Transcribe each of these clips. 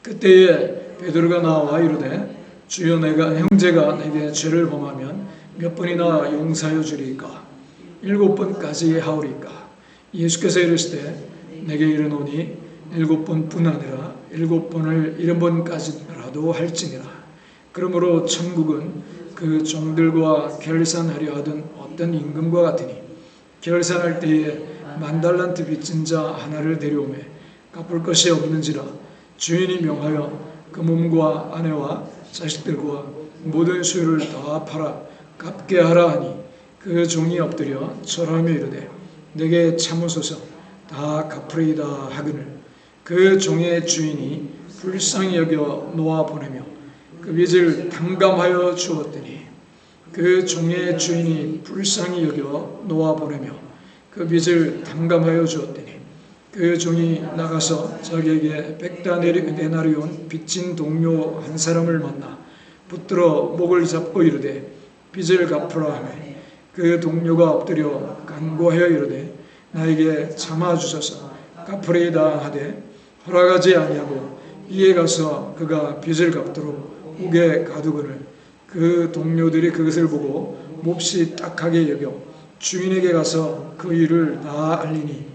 그때에 베드로가 나와 이르되 주여 내가 형제가 내게 죄를 범하면 몇 번이나 용서하여 주리이까? 7번까지 하오리까? 예수께서 이르시되 내게 이르노니 7번뿐 아니라 7번을 70번까지라도 할지니라. 그러므로 천국은 그 종들과 결산하려 하던 어떤 임금과 같으니 결산할 때에 10,000달란트 빚진 자 하나를 데려오매 갚을 것이 없는지라 주인이 명하여 그 몸과 아내와 자식들과 모든 소유를 다 팔아 갚게 하라 하니 그 종이 엎드려 절하며 이르되 내게 참으소서 다 갚으리이다 하거늘 그 종의 주인이 불쌍히 여겨 놓아 보내며 그 빚을 탕감하여 주었더니 그 종의 주인이 불쌍히 여겨 놓아 보내며 그 빚을 탕감하여 주었더니 그 종이 나가서 자기에게 100데나리온 빚진 동료 한 사람을 만나 붙들어 목을 잡고 이르되 빚을 갚으라 하며 그 동료가 엎드려 간구하여 이르되 나에게 참아주소서 갚으리이다 하되 허락하지 아니하고 이에 가서 그가 빚을 갚도록 옥에 가두거늘 그 동료들이 그것을 보고 몹시 딱하게 여겨 주인에게 가서 그 일을 다 알리니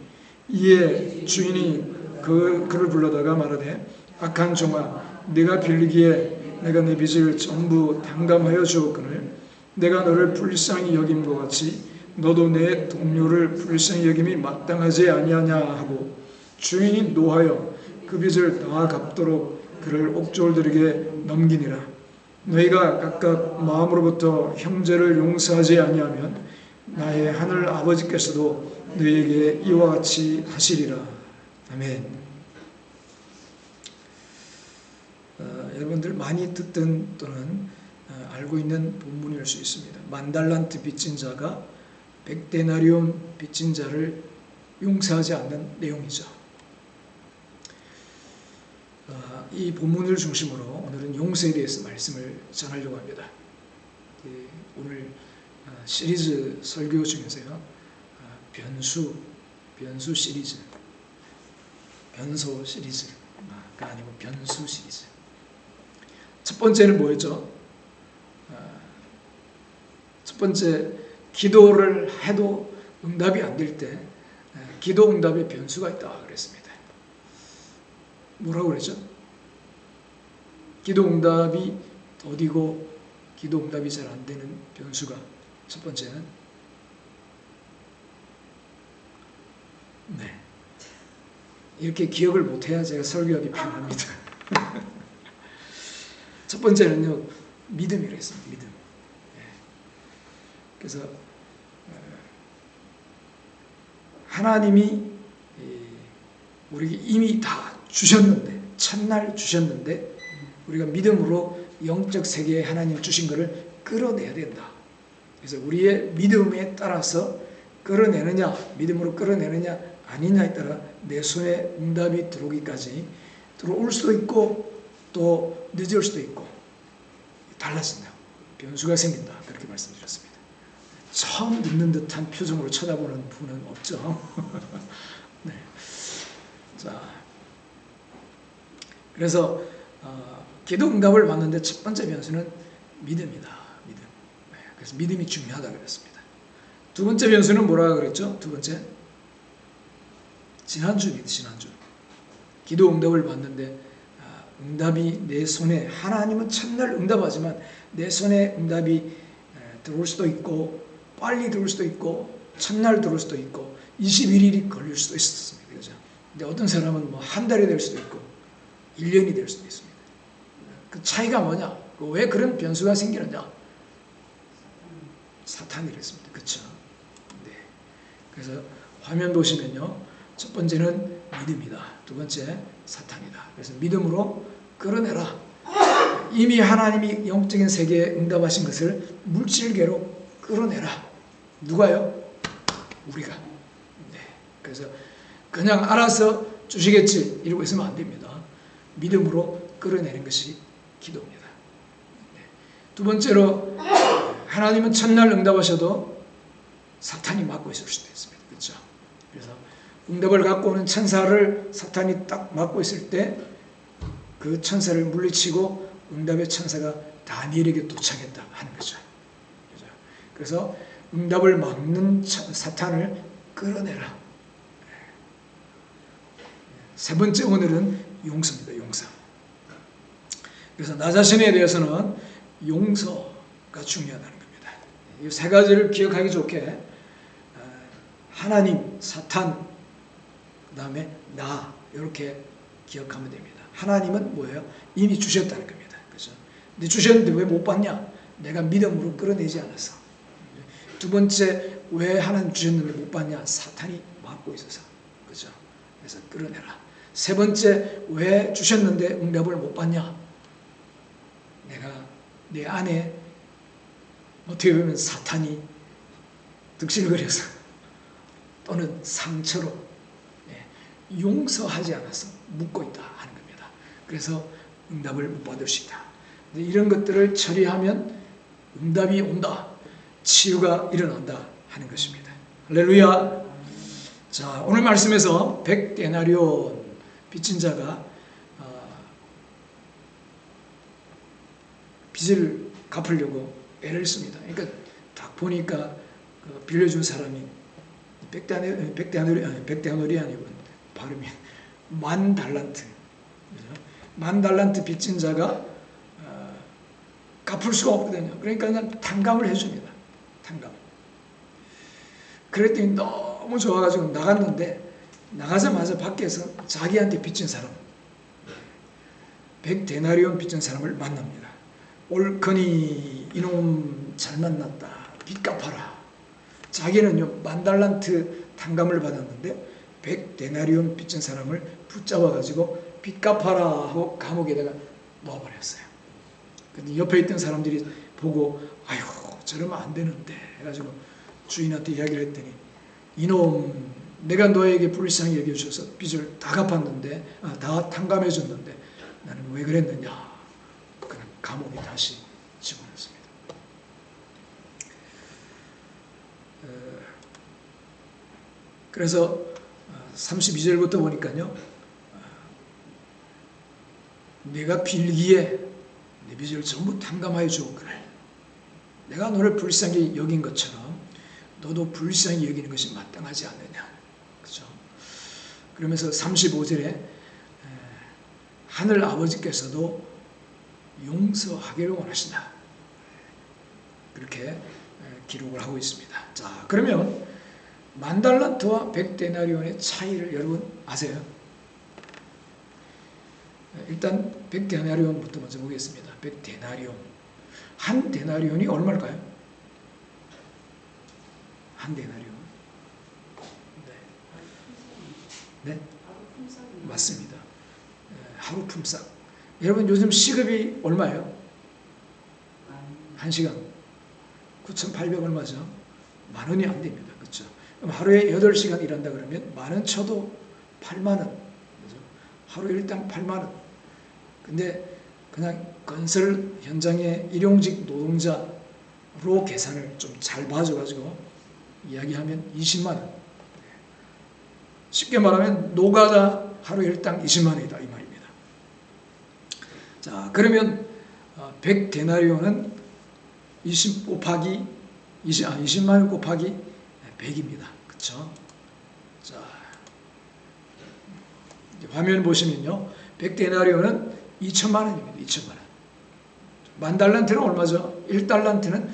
이에 주인이 그를 불러다가 말하되 악한 종아 네가 빌기에 내가 네 빚을 전부 탕감하여 주었거늘 내가 너를 불쌍히 여김과 같이 너도 내 동료를 불쌍히 여김이 마땅하지 아니하냐 하고 주인이 노하여 그 빚을 다 갚도록 그를 옥졸들에게 넘기니라. 너희가 각각 마음으로부터 형제를 용서하지 아니하면 나의 하늘 아버지께서도 너희에게 이와 같이 하시리라. 아멘. 여러분들 많이 듣던 또는 알고 있는 본문일 수 있습니다. 10,000달란트 빚진 자가 100데나리온 빚진 자를 용서하지 않는 내용이죠. 이 본문을 중심으로 오늘은 용서에 대해서 말씀을 전하려고 합니다. 오늘 시리즈 설교 중에서요, 변수 시리즈, 변소 시리즈가 아니고 변수 시리즈. 첫 번째는 뭐였죠? 첫 번째, 기도를 해도 응답이 안 될 때 기도 응답의 변수가 있다 그랬습니다. 뭐라고 그랬죠? 기도 응답이 더디고 기도 응답이 잘 안 되는 변수가 첫 번째는 이렇게 기억을 못해야 제가 설교하기 편합니다. 첫 번째는요, 믿음이라 했습니다. 믿음. 그래서 하나님이 우리에게 이미 다 주셨는데, 첫날 주셨는데 우리가 믿음으로 영적 세계에 하나님 주신 것을 끌어내야 된다. 그래서 우리의 믿음에 따라서 끌어내느냐, 믿음으로 끌어내느냐 아니냐에 따라 내 손에 응답이 들어오기까지 들어올 수도 있고 또 늦을 수도 있고 달라진다. 변수가 생긴다. 그렇게 말씀드렸습니다. 처음 듣는 듯한 표정으로 쳐다보는 분은 없죠. 네. 자, 그래서 기도 응답을 받는데 첫 번째 변수는 믿음이다. 믿음. 그래서 믿음이 중요하다 그랬습니다. 두 번째 변수는 뭐라고 그랬죠? 두 번째, 지난주입니다. 지난주. 기도 응답을 받는데 응답이 내 손에, 하나님은 첫날 응답하지만 내 손에 응답이 들어올 수도 있고 빨리 들어올 수도 있고 첫날 들어올 수도 있고 21일이 걸릴 수도 있었습니다. 그죠? 근데 어떤 사람은 뭐 한 달이 될 수도 있고 1년이 될 수도 있습니다. 그 차이가 뭐냐? 왜 그런 변수가 생기느냐? 사탄이랬습니다. 그렇죠? 네. 그래서 화면 보시면요, 첫 번째는 믿음이다. 두 번째 사탄이다. 그래서 믿음으로 끌어내라. 이미 하나님이 영적인 세계에 응답하신 것을 물질계로 끌어내라. 누가요? 우리가. 네. 그래서 그냥 알아서 주시겠지 이러고 있으면 안 됩니다. 믿음으로 끌어내는 것이 기도입니다. 네. 두 번째로, 하나님은 첫날 응답하셔도 사탄이 막고 있을 수도 있습니다. 그렇죠? 그래서 응답을 갖고 오는 천사를 사탄이 딱 막고 있을 때 그 천사를 물리치고 응답의 천사가 다니엘에게 도착했다 하는 거죠. 그래서 응답을 막는 사탄을 끌어내라. 세 번째 오늘은 용서입니다. 용서. 그래서 나 자신에 대해서는 용서가 중요하다는 겁니다. 이 세 가지를 기억하기 좋게 하나님, 사탄, 그 다음에 나 이렇게 기억하면 됩니다. 하나님은 뭐예요? 이미 주셨다는 겁니다. 그죠? 근데 주셨는데 왜 못 받냐? 내가 믿음으로 끌어내지 않았어. 두 번째, 왜 하나님 주셨는데 못 받냐? 사탄이 막고 있어서. 그죠? 그래서 끌어내라. 세 번째, 왜 주셨는데 응답을 못 받냐? 내가 내 안에 어떻게 보면 사탄이 득실거려서 또는 상처로 용서하지 않아서 묻고 있다 하는 겁니다. 그래서 응답을 못 받을 수 있다. 이런 것들을 처리하면 응답이 온다. 치유가 일어난다 하는 것입니다. 할렐루야. 자, 오늘 말씀에서 100데나리온 빚진 자가 빚을 갚으려고 애를 씁니다. 그러니까 딱 보니까 그 빌려준 사람이 100데나리 아니고 발음이 10,000달란트. 10,000달란트 빚진 자가 갚을 수가 없거든요. 그러니까 그냥 탕감을 해줍니다. 탕감. 그랬더니 너무 좋아가지고 나갔는데 나가자마자 밖에서 자기한테 빚진 사람 100데나리온 빚진 사람을 만납니다. 옳거니 이놈 잘 만났다. 빚 갚아라. 자기는요 10,000달란트 탕감을 받았는데 100데나리온 빚진 사람을 붙잡아가지고 빚 갚아라 하고 감옥에다가 넣어버렸어요. 근데 옆에 있던 사람들이 보고 아유 저러면 안 되는데 해가지고 주인한테 이야기를 했더니 이놈 내가 너에게 불쌍히 여겨주셔서 빚을 다 갚았는데 다 탕감해 줬는데 나는 왜 그랬느냐. 그는 감옥에 다시 집어넣습니다. 그래서 32절부터 보니까요. 내가 빌기에 내 빚을 전부 탕감하여 주었거늘 내가 너를 불쌍히 여긴 것처럼 너도 불쌍히 여기는 것이 마땅하지 않느냐. 그죠? 그러면서 35절에 하늘 아버지께서도 용서하기를 원하신다. 그렇게 기록을 하고 있습니다. 자, 그러면 10,000달란트와 100데나리온의 차이를 여러분 아세요? 일단 100데나리온부터 먼저 보겠습니다. 100데나리온. 한 데나리온이 얼마일까요? 한 데나리온. 네? 맞습니다. 하루 품삯. 여러분 요즘 시급이 얼마예요? 1시간 9,800 얼마죠? 10,000원이 안 됩니다. 그렇죠? 그럼 하루에 8시간 일한다 그러면 10,000원 쳐도 80,000원. 그렇죠? 하루 일당 80,000원. 근데 그냥 건설 현장의 일용직 노동자로 계산을 좀 잘 봐줘가지고 이야기하면 200,000원. 쉽게 말하면 노가다 하루 일당 200,000원이다 이 말입니다. 자, 그러면 100데나리온은 20만 곱하기 100입니다. 그렇죠? 자, 화면 보시면요. 100데나리온은 2천만 원입니다. 2천만 원. 10,000달란트는 얼마죠? 1달란트는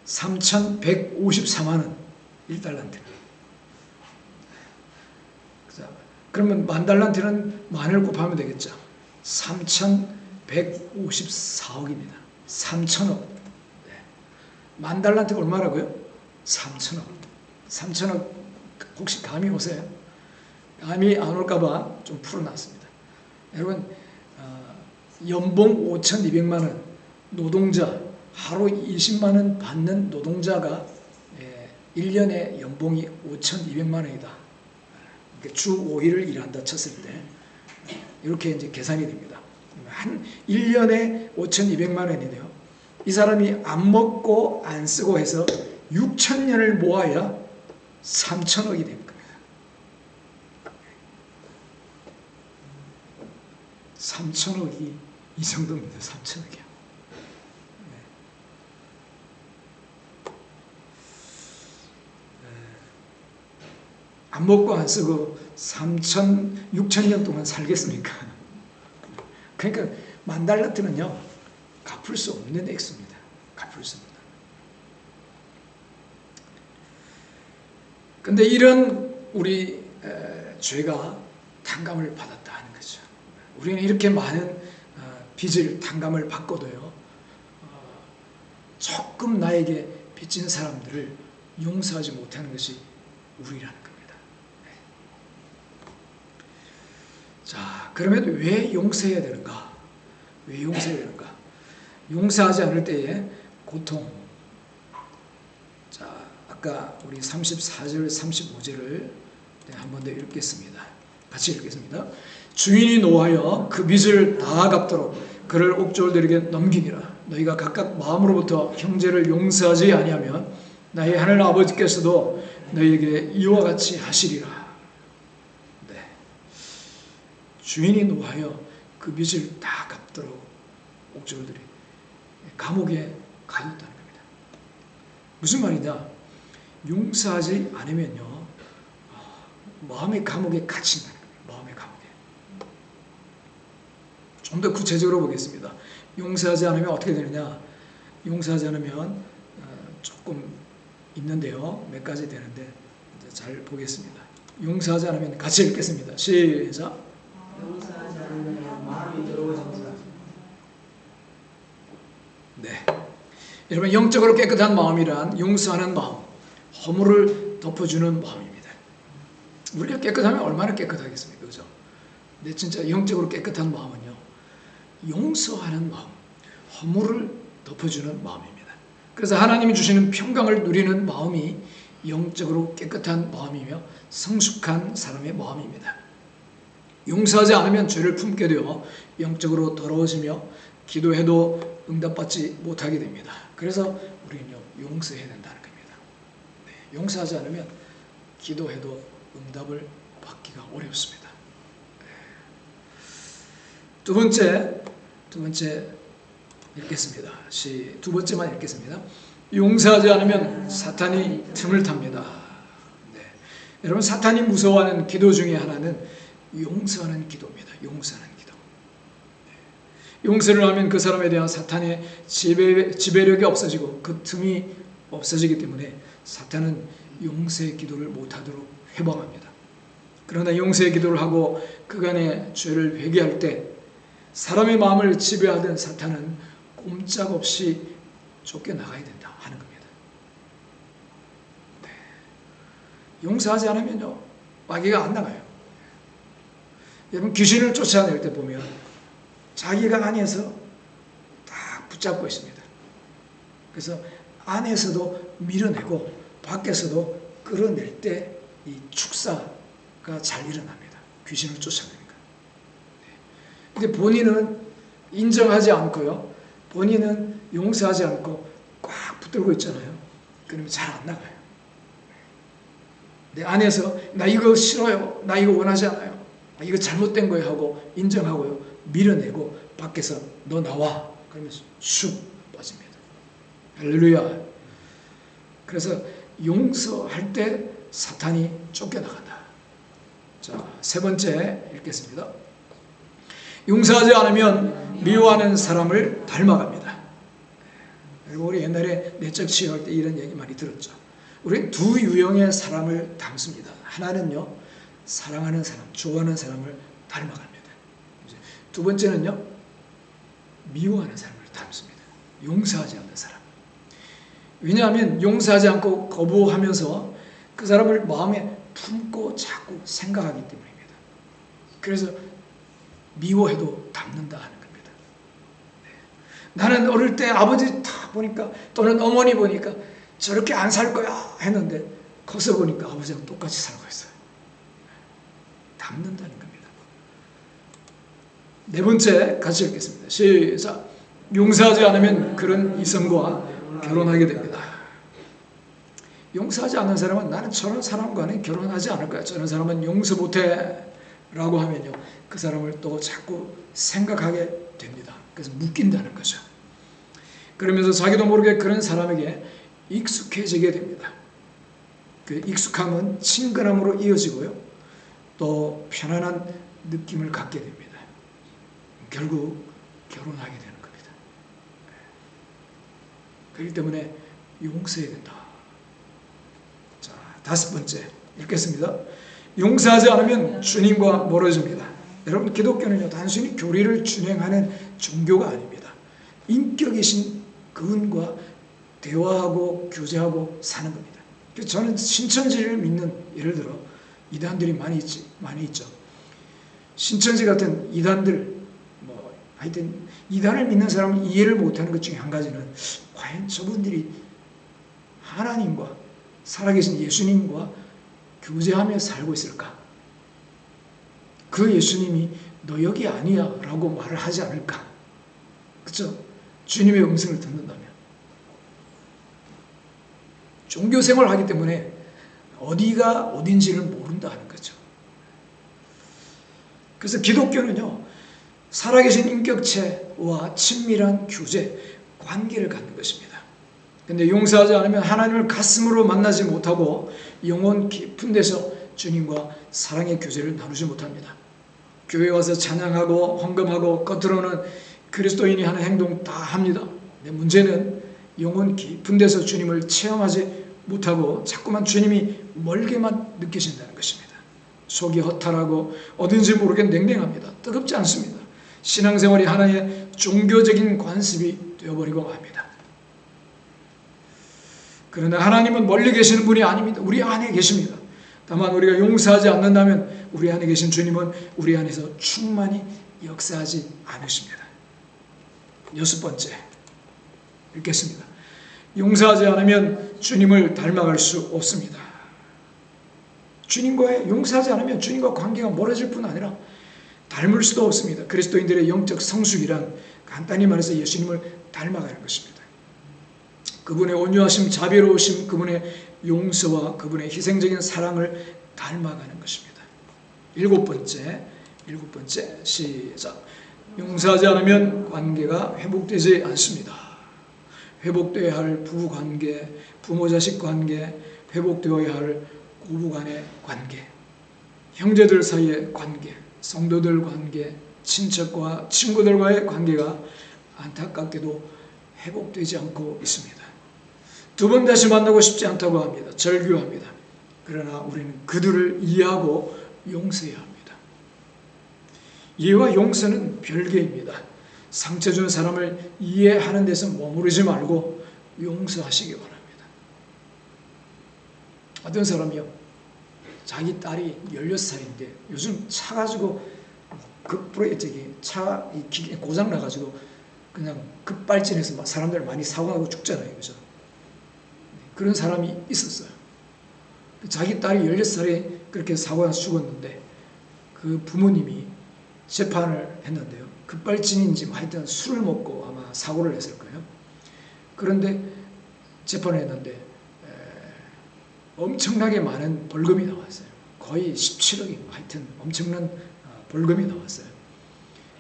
3,154만 원. 1달란트는. 자, 그러면 10,000달란트는 만을 곱하면 되겠죠. 3,154억입니다. 3,000억. 네. 10,000달란트가 얼마라고요? 3,000억. 3,000억 혹시 감이 오세요? 감이 안 올까봐 좀 풀어놨습니다. 여러분 연봉 5,200만 원 노동자 하루 20만 원 받는 노동자가 1년에 연봉이 5,200만 원이다. 주 5일을 일한다 쳤을 때 이렇게 이제 계산이 됩니다. 한 1년에 5,200만 원이네요. 이 사람이 안 먹고 안 쓰고 해서 6,000년을 모아야 3,000억이 됩니다. 3천억이 이 정도입니다. 3천억이요. 안 먹고 안 쓰고 6천 년 동안 살겠습니까? 그러니까 $10,000,000는요 갚을 수 없는 액수입니다. 갚을 수 없는. 근데 이런 우리 죄가 탕감을 받았다 하는 거죠. 우리는 이렇게 많은 빚을 탕감을 받고도요 조금 나에게 빚진 사람들을 용서하지 못하는 것이 우리라는 겁니다. 자, 그러면 왜 용서해야 되는가? 왜 용서해야 되는가? 용서하지 않을 때의 고통. 자, 아까 우리 34절, 35절을 한 번 더 읽겠습니다. 같이 읽겠습니다. 주인이 노하여 그 빚을 다 갚도록 그를 옥졸들에게 넘기니라. 너희가 각각 마음으로부터 형제를 용서하지 아니하면 나의 하늘 아버지께서도 너희에게 이와 같이 하시리라. 네. 주인이 노하여 그 빚을 다 갚도록 옥졸들이 감옥에 가뒀다는 겁니다. 무슨 말이냐? 용서하지 않으면요 마음의 감옥에 갇힌다는 겁니다. 마음의 감옥에. 좀 더 구체적으로 보겠습니다. 용서하지 않으면 어떻게 되느냐? 용서하지 않으면 조금 있는데요. 몇 가지 되는데 잘 보겠습니다. 용서하지 않으면 같이 읽겠습니다. 시작. 용서하지 않으면 마음이 더러워진다. 네. 여러분, 영적으로 깨끗한 마음이란 용서하는 마음, 허물을 덮어주는 마음입니다. 우리가 깨끗하면 얼마나 깨끗하겠습니까? 그죠? 근데 진짜 영적으로 깨끗한 마음은요, 용서하는 마음, 허물을 덮어주는 마음입니다. 그래서 하나님이 주시는 평강을 누리는 마음이 영적으로 깨끗한 마음이며 성숙한 사람의 마음입니다. 용서하지 않으면 죄를 품게 되어 영적으로 더러워지며 기도해도 응답받지 못하게 됩니다. 그래서 우리는요, 용서해야 된다는 겁니다. 네, 용서하지 않으면 기도해도 응답을 받기가 어렵습니다. 두 번째 읽겠습니다. 두 번째만 읽겠습니다. 용서하지 않으면 사탄이 틈을 탑니다. 네. 여러분, 사탄이 무서워하는 기도 중에 하나는 용서하는 기도입니다. 용서하는 기도. 네. 용서를 하면 그 사람에 대한 사탄의 지배력이 없어지고 그 틈이 없어지기 때문에 사탄은 용서의 기도를 못하도록 회방합니다. 그러나 용서의 기도를 하고 그간의 죄를 회개할 때 사람의 마음을 지배하던 사탄은 꼼짝없이 쫓겨나가야 된다 하는 겁니다. 네. 용서하지 않으면요, 마귀가 안 나가요. 여러분, 귀신을 쫓아낼 때 보면 자기가 안에서 딱 붙잡고 있습니다. 그래서 안에서도 밀어내고 밖에서도 끌어낼 때 이 축사가 잘 일어납니다. 귀신을 쫓아내니까. 근데 본인은 인정하지 않고요, 본인은 용서하지 않고 꽉 붙들고 있잖아요. 그러면 잘 안 나가요. 내 안에서 나 이거 싫어요, 나 이거 원하지 않아요, 이거 잘못된 거예요 하고 인정하고요, 밀어내고 밖에서 너 나와 그러면서 슉 빠집니다. 할렐루야. 그래서 용서할 때 사탄이 쫓겨나간다. 자, 세 번째 읽겠습니다. 용서하지 않으면 미워하는 사람을 닮아갑니다. 우리 옛날에 내적 치유할 때 이런 얘기 많이 들었죠. 우리 두 유형의 사람을 닮습니다. 하나는요, 사랑하는 사람, 좋아하는 사람을 닮아갑니다. 두 번째는요, 미워하는 사람을 닮습니다. 용서하지 않는 사람. 왜냐하면 용서하지 않고 거부하면서 그 사람을 마음에 품고 자꾸 생각하기 때문입니다. 그래서 미워해도 닮는다 하는 겁니다. 네. 나는 어릴 때 아버지 다 보니까 또는 어머니 보니까 저렇게 안 살 거야 했는데 커서 보니까 아버지랑 똑같이 살고 있어요. 닮는다는 겁니다. 네 번째 같이 읽겠습니다. 시작. 용서하지 않으면 그런 이성과 결혼하게 됩니다. 용서하지 않는 사람은 나는 저런 사람과는 결혼하지 않을 거야, 저런 사람은 용서 못해 라고 하면요, 그 사람을 또 자꾸 생각하게 됩니다. 그래서 묶인다는 거죠. 그러면서 자기도 모르게 그런 사람에게 익숙해지게 됩니다. 그 익숙함은 친근함으로 이어지고요, 또 편안한 느낌을 갖게 됩니다. 결국 결혼하게 되는 겁니다. 그렇기 때문에 용서해야 된다. 자, 5번째 읽겠습니다. 용서하지 않으면 주님과 멀어집니다. 여러분, 기독교는요, 단순히 교리를 준행하는 종교가 아닙니다. 인격이신 그분과 대화하고 교제하고 사는 겁니다. 저는 신천지를 믿는, 예를 들어 이단들이 많이 있죠. 신천지 같은 이단들, 하여튼 이단을 믿는 사람은 이해를 못하는 것 중에 한 가지는, 과연 저분들이 하나님과 살아계신 예수님과 교제하며 살고 있을까? 그 예수님이 너 여기 아니야 라고 말을 하지 않을까? 그렇죠? 주님의 음성을 듣는다면. 종교 생활을 하기 때문에 어디가 어딘지를 모른다는 거죠. 그래서 기독교는요, 살아계신 인격체와 친밀한 교제, 관계를 갖는 것입니다. 근데 용서하지 않으면 하나님을 가슴으로 만나지 못하고 영혼 깊은 데서 주님과 사랑의 교제를 나누지 못합니다. 교회 와서 찬양하고 헌금하고 겉으로는 그리스도인이 하는 행동 다 합니다. 근데 문제는 영혼 깊은 데서 주님을 체험하지 못하고 자꾸만 주님이 멀게만 느끼신다는 것입니다. 속이 허탈하고 어딘지 모르게 냉랭합니다. 뜨겁지 않습니다. 신앙생활이 하나의 종교적인 관습이 되어버리고 맙니다. 그러나 하나님은 멀리 계시는 분이 아닙니다. 우리 안에 계십니다. 다만 우리가 용서하지 않는다면 우리 안에 계신 주님은 우리 안에서 충만히 역사하지 않으십니다. 6번째 읽겠습니다. 용서하지 않으면 주님을 닮아갈 수 없습니다. 용서하지 않으면 주님과 관계가 멀어질 뿐 아니라 닮을 수도 없습니다. 그리스도인들의 영적 성숙이란 간단히 말해서 예수님을 닮아가는 것입니다. 그분의 온유하심, 자비로우심, 그분의 용서와 그분의 희생적인 사랑을 닮아가는 것입니다. 7번째 시작. 용서하지 않으면 관계가 회복되지 않습니다. 회복되어야 할 부부관계, 부모자식 관계, 회복되어야 할 고부간의 관계, 형제들 사이의 관계, 성도들 관계, 친척과 친구들과의 관계가 안타깝게도 회복되지 않고 있습니다. 2번 다시 만나고 싶지 않다고 합니다. 절규합니다. 그러나 우리는 그들을 이해하고 용서해야 합니다. 이해와 용서는 별개입니다. 상처 준 사람을 이해하는 데서 머무르지 말고 용서하시기 바랍니다. 어떤 사람이요, 자기 딸이 16살인데 요즘 차 가지고 차 고장 나가지고 그냥 급발진해서 사람들 많이 사고하고 죽잖아요. 그죠? 그런 사람이 있었어요. 자기 딸이 16살에 그렇게 사고나서 죽었는데 그 부모님이 재판을 했는데요. 급발진인지 하여튼 술을 먹고 아마 사고를 했을 거예요. 그런데 재판을 했는데 엄청나게 많은 벌금이 나왔어요. 거의 17억이 하여튼 엄청난 벌금이 나왔어요.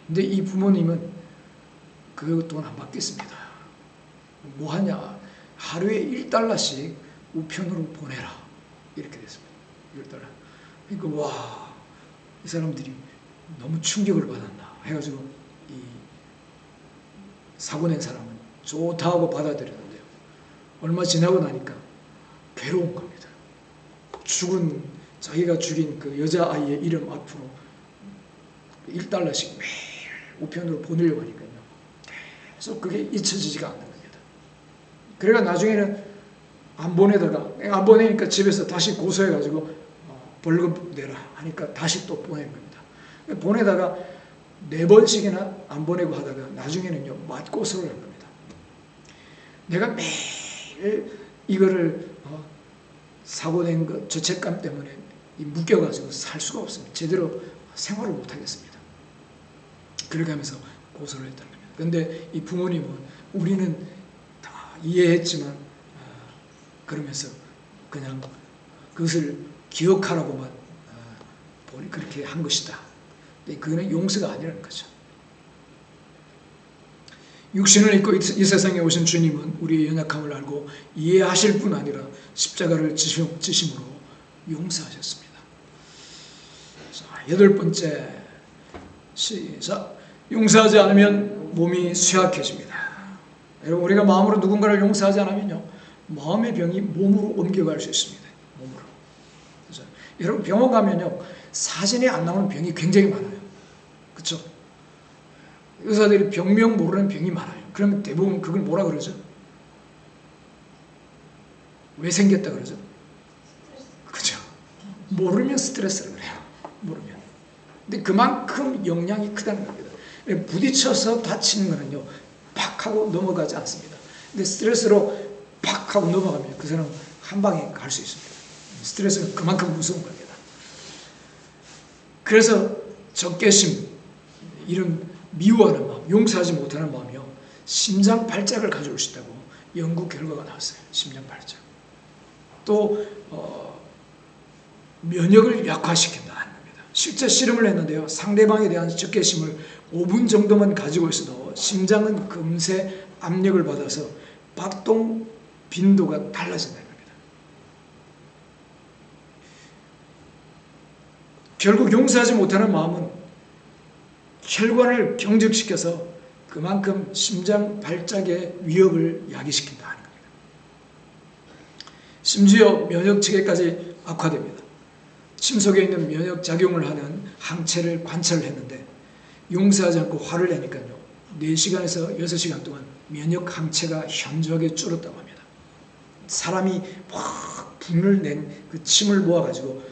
근데 이 부모님은 그 돈 안 받겠습니다. 뭐 하냐? 하루에 $1씩 우편으로 보내라. 이렇게 됐습니다. $1. 그러니까 와, 이 사람들이 너무 충격을 받았나 해가지고 이 사고 낸 사람은 좋다 하고 받아들였는데요. 얼마 지나고 나니까 괴로운 겁니다. 자기가 죽인 그 여자아이의 이름 앞으로 $1씩 매일 우편으로 보내려고 하니까요. 계속 그게 잊혀지지가 않는 겁니다. 그래가 나중에는 안 보내니까 집에서 다시 고소해가지고 벌금 내라 하니까 다시 또 보낸 겁니다. 보내다가 4번씩이나 안 보내고 하다가 나중에는요, 맞고소를 한 겁니다. 내가 매일 이거를 사고 낸 것, 죄책감 때문에 묶여가지고 살 수가 없습니다. 제대로 생활을 못 하겠습니다. 그렇게 하면서 고소를 했다는 겁니다. 그런데 이 부모님은 우리는 다 이해했지만 그러면서 그냥 그것을 기억하라고만 본이 그렇게 한 것이다. 근데 그거는 용서가 아니라는 거죠. 육신을 입고 이 세상에 오신 주님은 우리의 연약함을 알고 이해하실 뿐 아니라 십자가를 지심으로 용서하셨습니다. 자, 8번째, 시작. 용서하지 않으면 몸이 쇠약해집니다. 여러분, 우리가 마음으로 누군가를 용서하지 않으면요, 마음의 병이 몸으로 옮겨갈 수 있습니다. 몸으로. 그래서 여러분, 병원 가면요, 사진에 안 나오는 병이 굉장히 많아요. 그렇죠? 의사들이 병명 모르는 병이 많아요. 그러면 대부분 그걸 뭐라 그러죠? 왜 생겼다 그러죠? 그렇죠? 모르면 스트레스를 그래요. 모르면. 근데 그만큼 영향이 크다는 겁니다. 부딪혀서 다치는 거는요, 팍 하고 넘어가지 않습니다. 근데 스트레스로 팍 하고 넘어가면 그 사람은 한 방에 갈 수 있습니다. 스트레스는 그만큼 무서운 겁니다. 그래서 적개심, 이런 미워하는 마음, 용서하지 못하는 마음이요, 심장 발작을 가져올 수 있다고 연구 결과가 나왔어요. 심장 발작. 또 면역을 약화시킨다는 겁니다. 실제 실험을 했는데요, 상대방에 대한 적개심을 5분 정도만 가지고 있어도 심장은 금세 압력을 받아서 박동 빈도가 달라진다는 겁니다. 결국 용서하지 못하는 마음은 혈관을 경직시켜서 그만큼 심장 발작의 위협을 야기시킨다는 겁니다. 심지어 면역 체계까지 악화됩니다. 침 속에 있는 면역 작용을 하는 항체를 관찰했는데 용서하지 않고 화를 내니까요, 4시간에서 6시간 동안 면역 항체가 현저하게 줄었다고 합니다. 사람이 막 분을 낸 그 침을 모아가지고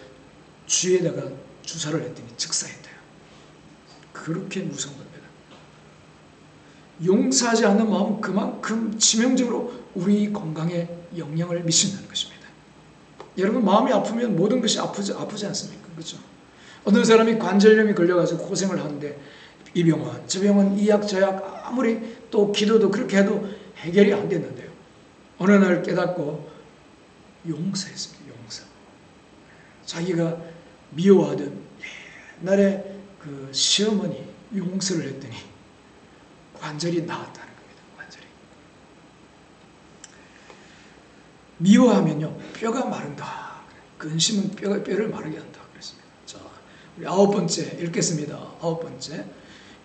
쥐에다가 주사를 했더니 즉사했대요. 그렇게 무서운 겁니다. 용서하지 않는 마음은 그만큼 치명적으로 우리 건강에 영향을 미친다는 것입니다. 여러분, 마음이 아프면 모든 것이 아프지 않습니까? 그렇죠? 어떤 사람이 관절염이 걸려가지고 고생을 하는데 이 병원, 저 병원, 이 약, 저 약, 아무리 또 기도도 그렇게 해도 해결이 안 됐는데요, 어느 날 깨닫고 용서했습니다. 용서. 자기가 미워하던 옛날에 그 시어머니 용서를 했더니 관절이 나았다는 겁니다. 관절이. 미워하면요, 뼈가 마른다. 근심은 뼈를 마르게 한다. 그랬습니다. 자, 우리 9번째 읽겠습니다. 9번째.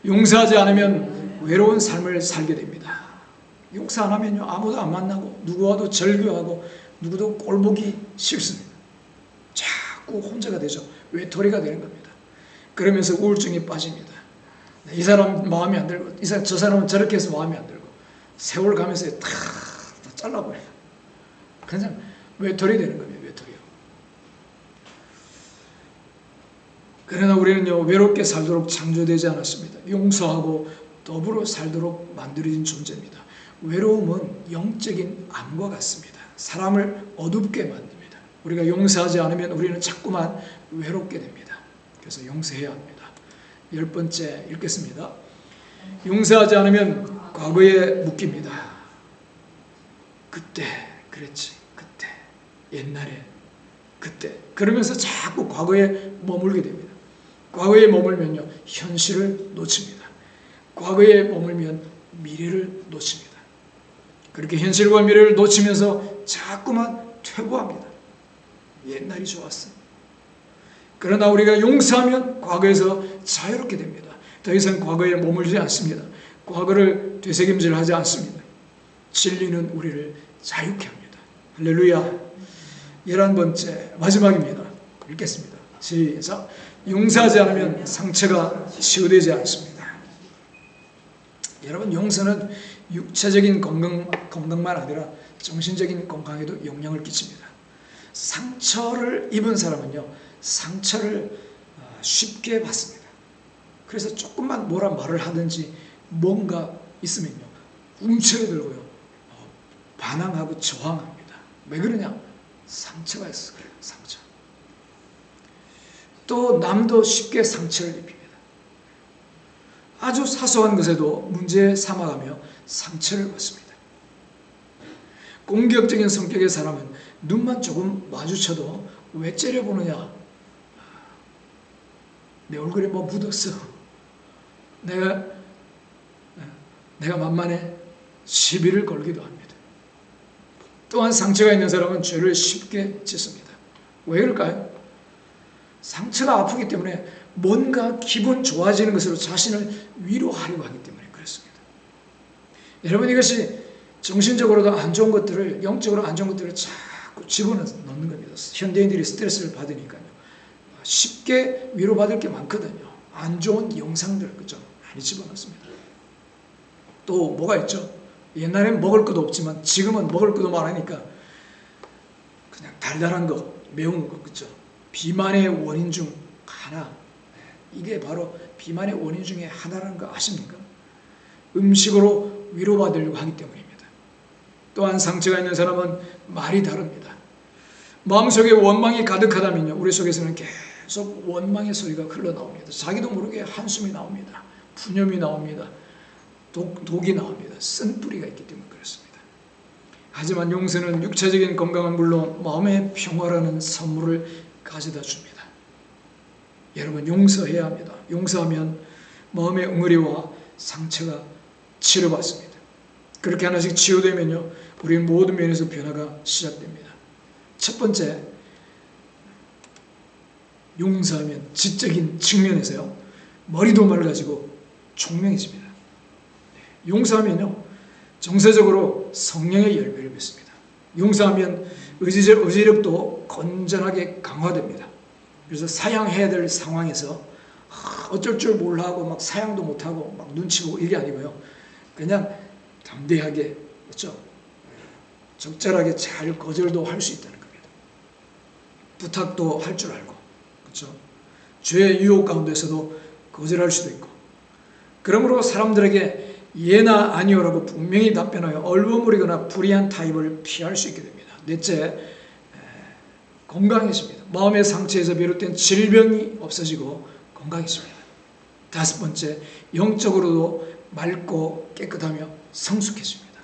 용서하지 않으면 외로운 삶을 살게 됩니다. 용서 안 하면요, 아무도 안 만나고 누구와도 절교하고 누구도 꼴보기 싫습니다. 자꾸 혼자가 되죠. 외톨이가 되는 겁니다. 그러면서 우울증에 빠집니다. 이 사람 마음에 안 들고, 저 사람은 저렇게 해서 마음에 안 들고, 세월 가면서 다 잘라버려요. 그냥 외톨이 되는 겁니다. 외톨이요. 그러나 우리는요, 외롭게 살도록 창조되지 않았습니다. 용서하고 더불어 살도록 만들어진 존재입니다. 외로움은 영적인 암과 같습니다. 사람을 어둡게 만듭니다. 우리가 용서하지 않으면 우리는 자꾸만 외롭게 됩니다. 그래서 용서해야 합니다. 10번째 읽겠습니다. 용서하지 않으면 과거에 묶입니다. 그때 그랬지, 그때, 옛날에, 그때, 그러면서 자꾸 과거에 머물게 됩니다. 과거에 머물면요, 현실을 놓칩니다. 과거에 머물면 미래를 놓칩니다. 그렇게 현실과 미래를 놓치면서 자꾸만 퇴보합니다. 옛날이 좋았어. 그러나 우리가 용서하면 과거에서 자유롭게 됩니다. 더 이상 과거에 머물지 않습니다. 과거를 되새김질하지 않습니다. 진리는 우리를 자유케 합니다. 할렐루야. 11번째 마지막입니다. 읽겠습니다. 시작. 용서하지 않으면 상처가 치유되지 않습니다. 여러분, 용서는 육체적인 건강만 아니라 정신적인 건강에도 영향을 끼칩니다. 상처를 입은 사람은요, 상처를 쉽게 받습니다. 그래서 조금만 뭐라 말을 하든지 뭔가 있으면요, 움츠러들고요, 반항하고 저항합니다. 왜 그러냐? 상처가 있어서 그래요. 상처. 또 남도 쉽게 상처를 입힙니다. 아주 사소한 것에도 문제 삼아가며 상처를 받습니다. 공격적인 성격의 사람은 눈만 조금 마주쳐도 왜 째려보느냐, 내 얼굴에 뭐 묻었어. 내가 만만해. 시비를 걸기도 합니다. 또한 상처가 있는 사람은 죄를 쉽게 짓습니다. 왜 그럴까요? 상처가 아프기 때문에 뭔가 기분 좋아지는 것으로 자신을 위로하려고 하기 때문에 그렇습니다. 여러분, 이것이 정신적으로도 안 좋은 것들을, 영적으로 안 좋은 것들을 자꾸 집어넣는 겁니다. 현대인들이 스트레스를 받으니까요. 쉽게 위로받을 게 많거든요. 안 좋은 영상들, 그죠? 많이 집어넣습니다. 또 뭐가 있죠? 옛날엔 먹을 것도 없지만 지금은 먹을 것도 많으니까 그냥 달달한 거, 매운 거, 그죠? 비만의 원인 중 하나, 이게 바로 비만의 원인 중에 하나라는 거 아십니까? 음식으로 위로받으려고 하기 때문입니다. 또한 상처가 있는 사람은 말이 다릅니다. 마음속에 원망이 가득하다면요, 우리 속에서는 계속 원망의 소리가 흘러나옵니다. 자기도 모르게 한숨이 나옵니다. 푸념이 나옵니다. 독이 나옵니다. 쓴뿌리가 있기 때문에 그렇습니다. 하지만 용서는 육체적인 건강은 물론 마음의 평화라는 선물을 가져다 줍니다. 여러분, 용서해야 합니다. 용서하면 마음의 응어리와 상처가 치료받습니다. 그렇게 하나씩 치유되면요, 우리는 모든 면에서 변화가 시작됩니다. 첫 번째, 용서하면 지적인 측면에서요, 머리도 맑아지고 총명해집니다. 용서하면요, 정서적으로 성령의 열매를 맺습니다. 용서하면 의지력도 건전하게 강화됩니다. 그래서 사양해야 될 상황에서 어쩔 줄 몰라 하고 막 사양도 못하고 막 눈치 보고 이게 아니고요, 그냥 담대하게, 그렇죠? 적절하게 잘 거절도 할 수 있다는 겁니다. 부탁도 할 줄 알고, 그렇죠? 죄의 유혹 가운데서도 거절할 수도 있고, 그러므로 사람들에게 예나 아니오라고 분명히 답변하여 얼버무리거나 불의한 타입을 피할 수 있게 됩니다. 넷째, 건강해집니다. 마음의 상처에서 비롯된 질병이 없어지고 건강해집니다. 다섯 번째, 영적으로도 맑고 깨끗하며 성숙해집니다.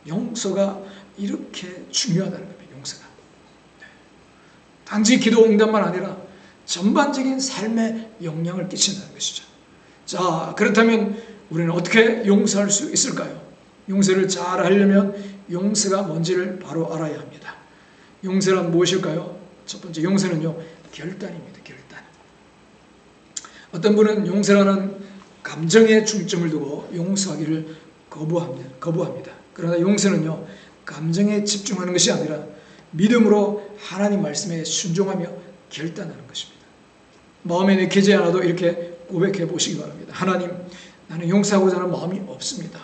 용서가 이렇게 중요하다는 겁니다. 용서가. 단지 기도 응답만 아니라 전반적인 삶에 영향을 끼친다는 것이죠. 자, 그렇다면 우리는 어떻게 용서할 수 있을까요? 용서를 잘 하려면 용서가 뭔지를 바로 알아야 합니다. 용서란 무엇일까요? 첫 번째, 용서는요, 결단입니다. 결단. 어떤 분은 용서라는 감정에 중점을 두고 용서하기를 거부합니다. 그러나 용서는요, 감정에 집중하는 것이 아니라 믿음으로 하나님 말씀에 순종하며 결단하는 것입니다. 마음에 내키지 않아도 이렇게 고백해 보시기 바랍니다. 하나님, 나는 용서하고자 하는 마음이 없습니다.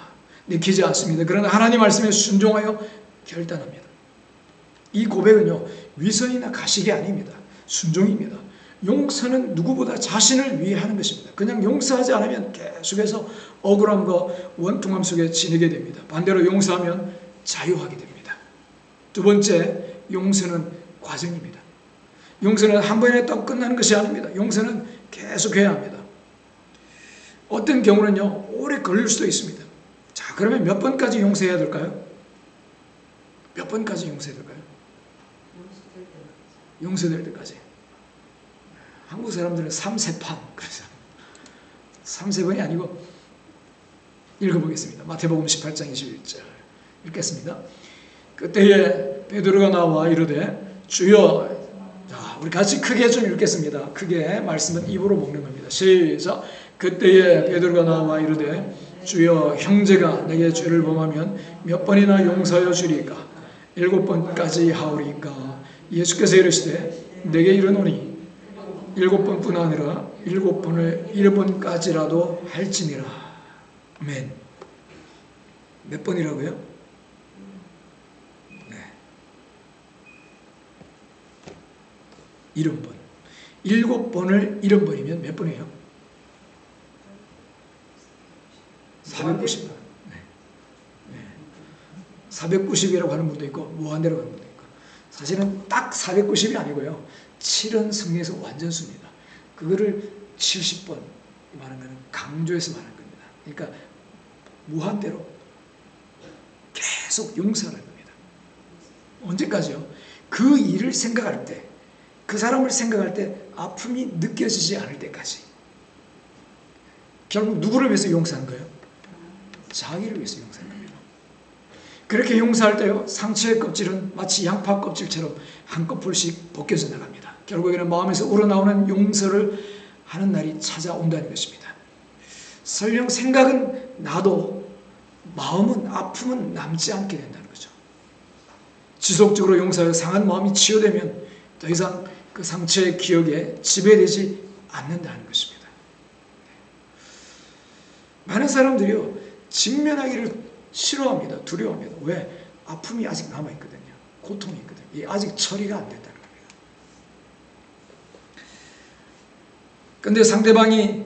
내키지 않습니다. 그러나 하나님 말씀에 순종하여 결단합니다. 이 고백은요, 위선이나 가식이 아닙니다. 순종입니다. 용서는 누구보다 자신을 위해 하는 것입니다. 그냥 용서하지 않으면 계속해서 억울함과 원통함 속에 지내게 됩니다. 반대로 용서하면 자유하게 됩니다. 두 번째, 용서는 과정입니다. 용서는 한 번에 했다고 끝나는 것이 아닙니다. 용서는 계속해야 합니다. 어떤 경우는요, 오래 걸릴 수도 있습니다. 자, 그러면 몇 번까지 용서해야 될까요? 몇 번까지 용서해야 될까요? 용서될 때까지. 한국 사람들은 3세판, 그래서 3세번이 아니고 읽어보겠습니다. 마태복음 18장 21절 읽겠습니다. 그때에 베드로가 나와 이르되 주여, 자, 우리 같이 크게 좀 읽겠습니다. 크게 말씀은 입으로 먹는 겁니다. 시작. 그때에 베드로가 나와 이르되 주여, 형제가 내게 죄를 범하면 몇 번이나 용서하여 주리까? 7번까지 하오리까? 예수께서 이르시되 내게 이르노니 7번뿐 아니라 7번을 7번까지라도 할지니라. 아멘. 몇 번이라고요? 네. 70번. 7번을 70번이면 몇 번이에요? 490번. 네. 네. 490이라고 하는 분도 있고 무한대로 하는 분도 있고, 사실은 딱 490이 아니고요, 7은 성경에서 완전수입니다. 그거를 70번 말하는 것은 강조해서 말하는 겁니다. 그러니까 무한대로 계속 용서하는 겁니다. 언제까지요? 그 일을 생각할 때, 그 사람을 생각할 때 아픔이 느껴지지 않을 때까지. 결국 누구를 위해서 용서하는 거예요? 자기를 위해서 용서하는 겁니다. 그렇게 용서할 때요, 상처의 껍질은 마치 양파 껍질처럼 한꺼풀씩 벗겨져 나갑니다. 결국에는 마음에서 우러나오는 용서를 하는 날이 찾아온다는 것입니다. 설령 생각은 나도 마음은, 아픔은 남지 않게 된다는 거죠. 지속적으로 용서하여 상한 마음이 치유되면 더 이상 그 상처의 기억에 지배되지 않는다는 것입니다. 많은 사람들이요, 직면하기를 싫어합니다. 두려워합니다. 왜? 아픔이 아직 남아있거든요. 고통이 있거든요. 이게 아직 처리가 안 됐다는 겁니다. 근데 상대방이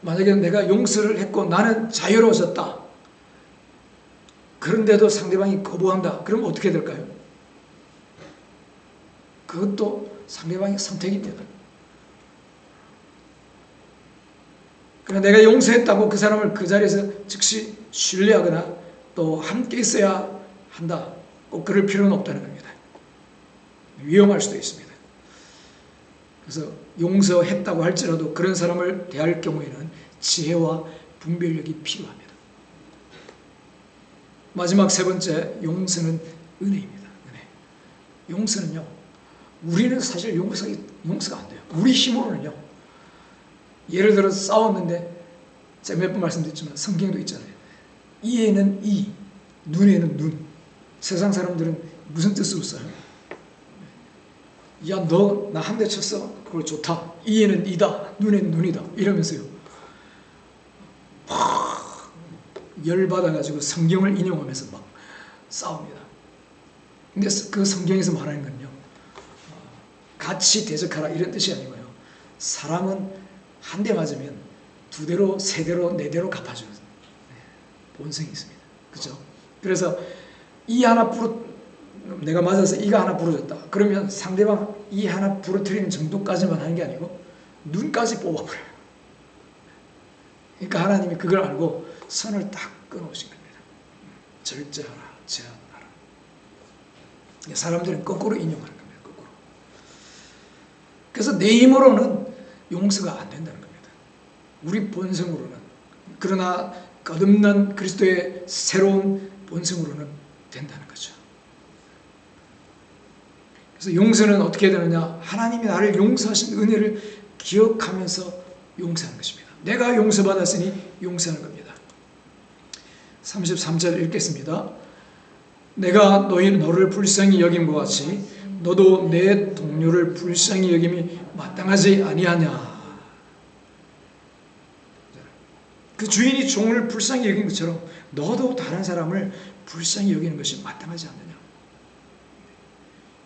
만약에 내가 용서를 했고 나는 자유로워졌다. 그런데도 상대방이 거부한다. 그러면 어떻게 될까요? 그것도 상대방의 선택입니다. 그러나 내가 용서했다고 그 사람을 그 자리에서 즉시 신뢰하거나 또 함께 있어야 한다. 꼭 그럴 필요는 없다는 겁니다. 위험할 수도 있습니다. 그래서 용서했다고 할지라도 그런 사람을 대할 경우에는 지혜와 분별력이 필요합니다. 마지막 세 번째, 용서는 은혜입니다. 은혜. 용서는요, 우리는 사실 용서가 안 돼요. 우리 힘으로는요. 예를 들어 싸웠는데 제가 몇 번 말씀드렸지만 성경도 있잖아요. 이에는 이, 눈에는 눈. 세상 사람들은 무슨 뜻으로 써요? 야, 너 나 한 대 쳤어? 그걸 좋다. 이에는 이다. 눈에는 눈이다. 이러면서요. 막 열받아가지고 성경을 인용하면서 막 싸웁니다. 근데 그 성경에서 말하는 건요, 같이 대적하라 이런 뜻이 아니고요. 사람은 한 대 맞으면 두 대로, 세 대로, 네 대로 갚아주는 본성이 있습니다. 그렇죠? 그래서 이 하나 내가 맞아서 이가 하나 부러졌다. 그러면 상대방 이 하나 부러뜨리는 정도까지만 하는 게 아니고 눈까지 뽑아버려요. 그러니까 하나님이 그걸 알고 선을 딱 끊어오신 겁니다. 절제하라, 제한하라. 사람들은 거꾸로 인용하는 겁니다. 거꾸로. 그래서 내 힘으로는 용서가 안 된다는 겁니다. 우리 본성으로는. 그러나 거듭난 그리스도의 새로운 본성으로는 된다는 거죠. 그래서 용서는 어떻게 되느냐? 하나님이 나를 용서하신 은혜를 기억하면서 용서하는 것입니다. 내가 용서받았으니 용서하는 겁니다. 33절 읽겠습니다. 내가 너를 불쌍히 여김과 같이 너도 내 동료를 불쌍히 여김이 마땅하지 아니하냐. 그 주인이 종을 불쌍히 여긴 것처럼 너도 다른 사람을 불쌍히 여기는 것이 마땅하지 않느냐.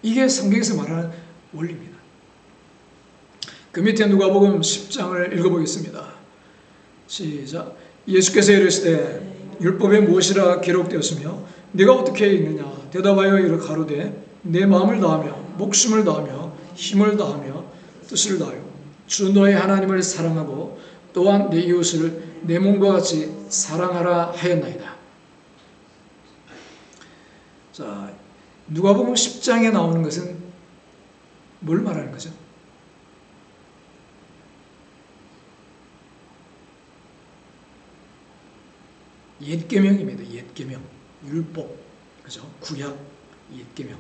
이게 성경에서 말하는 원리입니다. 그 밑에 누가복음 10장을 읽어보겠습니다. 시작. 예수께서 이르시되 율법에 무엇이라 기록되었으며 네가 어떻게 읽느냐. 대답하여 이르 가로되 내 마음을 다하며 목숨을 다하며 힘을 다하며 뜻을 다하여 주 너의 하나님을 사랑하고 또한 내 이웃을 내 몸과 같이 사랑하라 하였나이다. 자, 누가복음 10장에 나오는 것은 뭘 말하는 거죠? 옛계명입니다. 옛계명, 율법, 그죠? 구약, 옛계명.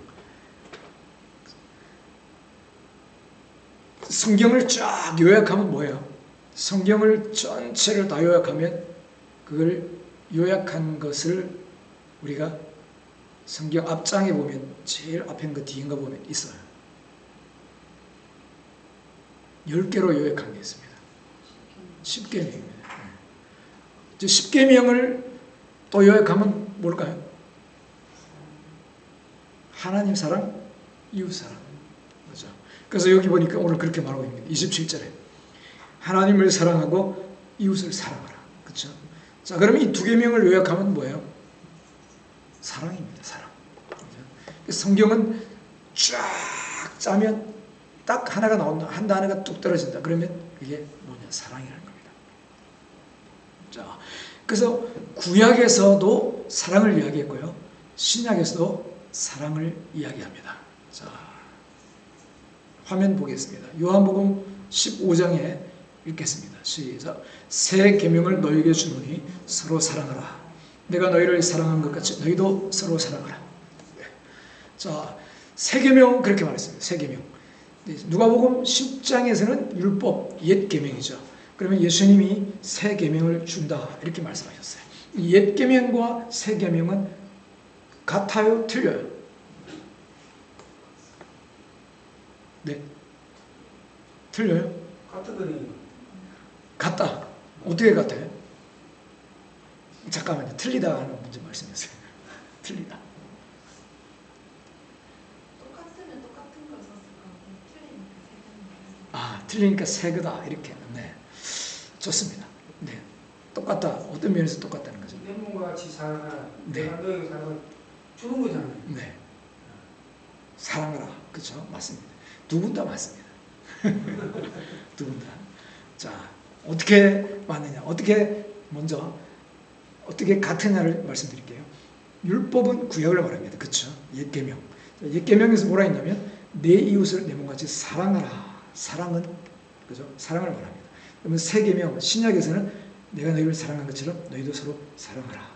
성경을 쫙 요약하면 뭐예요? 성경을 전체를 다 요약하면 그걸 요약한 것을 우리가 성경 앞장에 보면 제일 앞인가 뒤인가 보면 있어요. 10개로 요약한 게 있습니다. 10계명입니다. 10계명을 또 요약하면 뭘까요? 하나님 사랑, 이웃 사랑. 그렇죠? 그래서 여기 보니까 오늘 그렇게 말하고 있습니다. 27절에 하나님을 사랑하고 이웃을 사랑하라. 그렇죠? 자, 그러면 이 두 계명을 요약하면 뭐예요? 사랑입니다. 사랑. 성경은 쫙 짜면 딱 하나가 나온다. 한 단어가 뚝 떨어진다. 그러면 그게 뭐냐? 사랑이라는 겁니다. 자, 그래서 구약에서도 사랑을 이야기했고요. 신약에서도 사랑을 이야기합니다. 자, 화면 보겠습니다. 요한복음 15장에 읽겠습니다. 시작. 새 계명을 너희에게 주노니 서로 사랑하라. 내가 너희를 사랑한 것 같이 너희도 서로 사랑하라. 자, 새 계명 그렇게 말했습니다. 새 계명. 누가복음 10장에서는 율법 옛 계명이죠. 그러면 예수님이 새 계명을 준다 이렇게 말씀하셨어요. 옛 계명과 새 계명은 같아요, 틀려요? 네, 틀려요? 같거든요. 같다. 어떻게 같아요? 잠깐만요. 틀리다 하는 문제 말씀하세요. 틀리다. 똑같으면 똑같은 걸 썼을 것 같아요. 틀리니까 세 개는 아, 틀리니까 새 거다 이렇게. 네, 좋습니다. 네, 똑같다. 어떤 면에서 똑같다는 거죠? 내 몸과 같이 사랑하라. 네. 내가 너에게 사랑을 주는 거잖아요. 네, 사랑하라. 그렇죠? 맞습니다. 두 분 다 맞습니다. 두 분 다. 자, 어떻게 맞느냐? 어떻게 같으냐를 말씀드릴게요. 율법은 구약을 말합니다. 그렇죠? 옛 계명. 옛 계명에서 뭐라 했냐면 내 이웃을 내 몸같이 사랑하라. 사랑은 그죠? 사랑을 말합니다. 그러면 새 계명 신약에서는 내가 너희를 사랑한 것처럼 너희도 서로 사랑하라.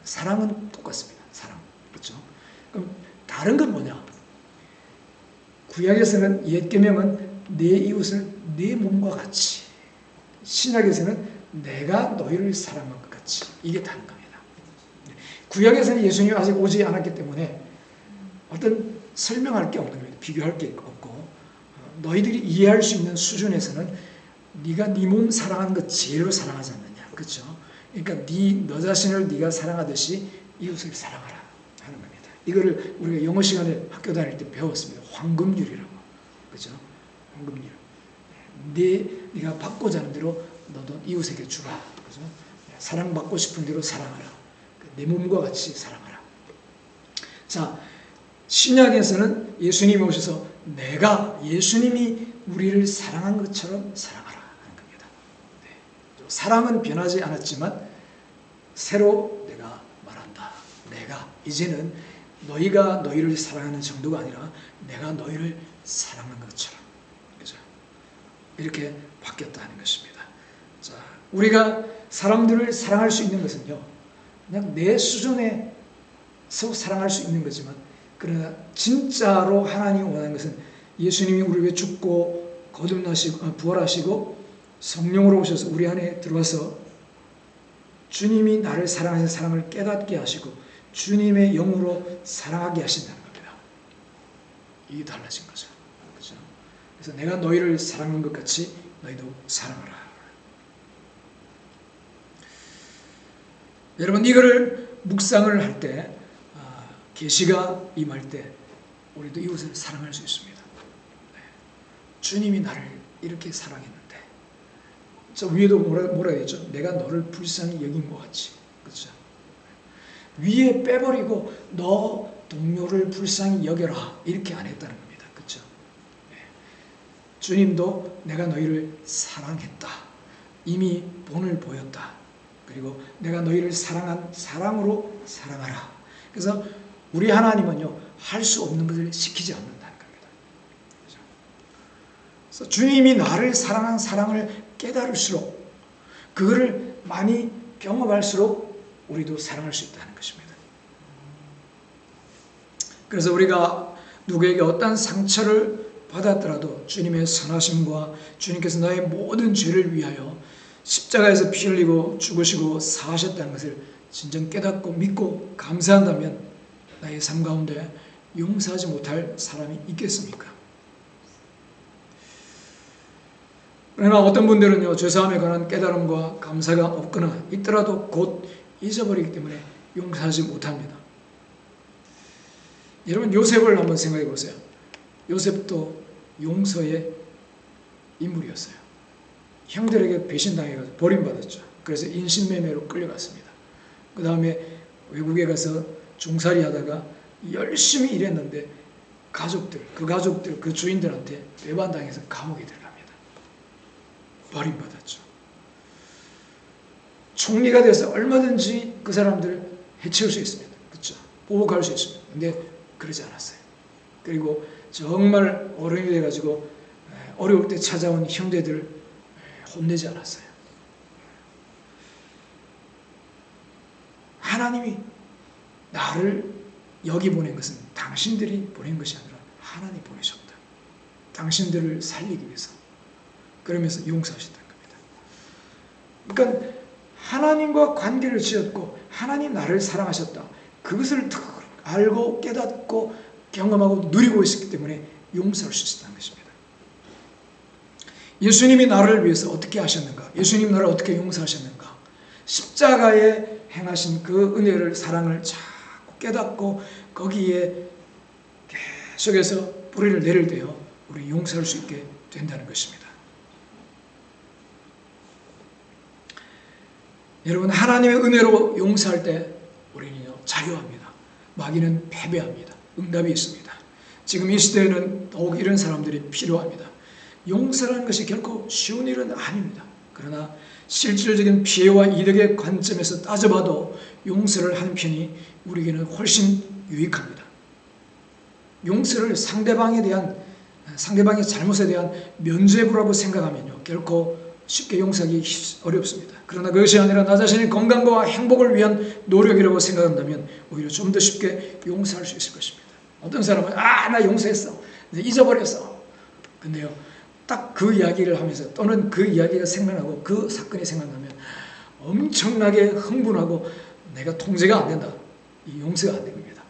사랑은 똑같습니다. 사랑. 그렇죠? 그럼 다른 건 뭐냐? 구약에서는 옛 계명은 내 이웃을 내 몸과 같이, 신약에서는 내가 너희를 사랑한 것 같이, 이게 다른 겁니다. 구약에서는 예수님이 아직 오지 않았기 때문에 어떤 설명할 게 없는 겁니다. 비교할 게 없고, 너희들이 이해할 수 있는 수준에서는 네가 네 몸 사랑하는 것 제대로 사랑하지 않느냐, 그렇죠? 그러니까 너 자신을 네가 사랑하듯이 이웃을 사랑하라 하는 겁니다. 이거를 우리가 영어 시간에 학교 다닐 때 배웠습니다. 황금률이라고, 그렇죠? 황금률. 네가 받고자 하는 대로 너도 이웃에게 주라, 그렇죠? 사랑받고 싶은 대로 사랑하라. 내 몸과 같이 사랑하라. 자, 신약에서는 예수님이 오셔서 예수님이 우리를 사랑한 것처럼 사랑하라 하는 겁니다. 네. 사랑은 변하지 않았지만 새로 내가 말한다. 내가 이제는 너희가 너희를 사랑하는 정도가 아니라 내가 너희를 사랑한 것처럼, 그죠? 이렇게 바뀌었다는 것입니다. 자, 우리가 사람들을 사랑할 수 있는 것은요, 그냥 내 수준에서 사랑할 수 있는 거지만, 그러나 진짜로 하나님이 원하는 것은 예수님이 우리 위해 죽고 거듭나시고 부활하시고 성령으로 오셔서 우리 안에 들어와서 주님이 나를 사랑하신 사랑을 깨닫게 하시고 주님의 영으로 사랑하게 하신다는 겁니다. 이게 달라진 거죠. 그렇죠? 그래서 내가 너희를 사랑한 것 같이 너희도 사랑하라. 여러분, 이거를 묵상을 할 때, 계시가 임할 때 우리도 이웃을 사랑할 수 있습니다. 네. 주님이 나를 이렇게 사랑했는데, 저 위에도 뭐라 했죠? 내가 너를 불쌍히 여긴 것 같이, 그렇죠? 위에 빼버리고 너 동료를 불쌍히 여겨라 이렇게 안 했다는 겁니다. 그렇죠? 네. 주님도 내가 너희를 사랑했다. 이미 본을 보였다. 그리고 내가 너희를 사랑한 사랑으로 사랑하라. 그래서 우리 하나님은요, 할 수 없는 것을 시키지 않는다는 겁니다. 그렇죠? 그래서 주님이 나를 사랑한 사랑을 깨달을수록, 그거를 많이 경험할수록 우리도 사랑할 수 있다는 것입니다. 그래서 우리가 누구에게 어떤 상처를 받았더라도 주님의 선하심과 주님께서 나의 모든 죄를 위하여 십자가에서 피 흘리고 죽으시고 사하셨다는 것을 진정 깨닫고 믿고 감사한다면 나의 삶 가운데 용서하지 못할 사람이 있겠습니까? 그러나 어떤 분들은요, 죄사함에 관한 깨달음과 감사가 없거나 있더라도 곧 잊어버리기 때문에 용서하지 못합니다. 여러분, 요셉을 한번 생각해 보세요. 요셉도 용서의 인물이었어요. 형들에게 배신당해서 버림받았죠. 그래서 인신매매로 끌려갔습니다. 그 다음에 외국에 가서 종살이 하다가 열심히 일했는데 가족들, 그 주인들한테 배반당해서 감옥에 들어갑니다. 버림받았죠. 총리가 돼서 얼마든지 그 사람들을 해치울 수 있습니다. 그렇죠? 보복할 수 있습니다. 근데 그러지 않았어요. 그리고 정말 어른이 돼가지고 어려울 때 찾아온 형제들 혼내지 않았어요. 하나님이 나를 여기 보낸 것은 당신들이 보낸 것이 아니라 하나님 보내셨다. 당신들을 살리기 위해서. 그러면서 용서하셨다는 겁니다. 그러니까 하나님과 관계를 지었고 하나님 나를 사랑하셨다. 그것을 알고 깨닫고 경험하고 누리고 있었기 때문에 용서할 수 있었다는 것입니다. 예수님이 나를 위해서 어떻게 하셨는가? 예수님 나를 어떻게 용서하셨는가? 십자가에 행하신 그 은혜를, 사랑을 자꾸 깨닫고 거기에 계속해서 뿌리를 내릴 때요, 우리 용서할 수 있게 된다는 것입니다. 여러분, 하나님의 은혜로 용서할 때 우리는요, 자유합니다. 마귀는 패배합니다. 응답이 있습니다. 지금 이 시대에는 더욱 이런 사람들이 필요합니다. 용서라는 것이 결코 쉬운 일은 아닙니다. 그러나 실질적인 피해와 이득의 관점에서 따져봐도 용서를 하는 편이 우리에게는 훨씬 유익합니다. 용서를 상대방의 잘못에 대한 면죄부라고 생각하면요, 결코 쉽게 용서하기 어렵습니다. 그러나 그것이 아니라 나 자신의 건강과 행복을 위한 노력이라고 생각한다면 오히려 좀 더 쉽게 용서할 수 있을 것입니다. 어떤 사람은 나 용서했어, 잊어버렸어. 근데요, 딱 그 이야기를 하면서 또는 그 이야기가 생각나고 그 사건이 생각나면 엄청나게 흥분하고 내가 통제가 안 된다. 이 용서가 안 됩니다.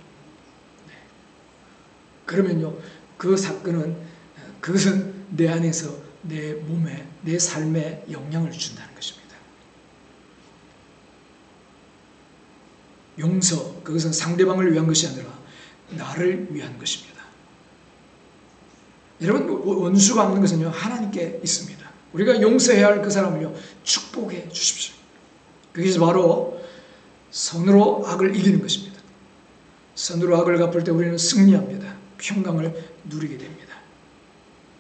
그러면요, 그 사건은, 그것은 내 안에서 내 몸에, 내 삶에 영향을 준다는 것입니다. 용서, 그것은 상대방을 위한 것이 아니라 나를 위한 것입니다. 여러분, 원수가 없는 것은요, 하나님께 있습니다. 우리가 용서해야 할 그 사람을요, 축복해 주십시오. 그것이 바로 선으로 악을 이기는 것입니다. 선으로 악을 갚을 때 우리는 승리합니다. 평강을 누리게 됩니다.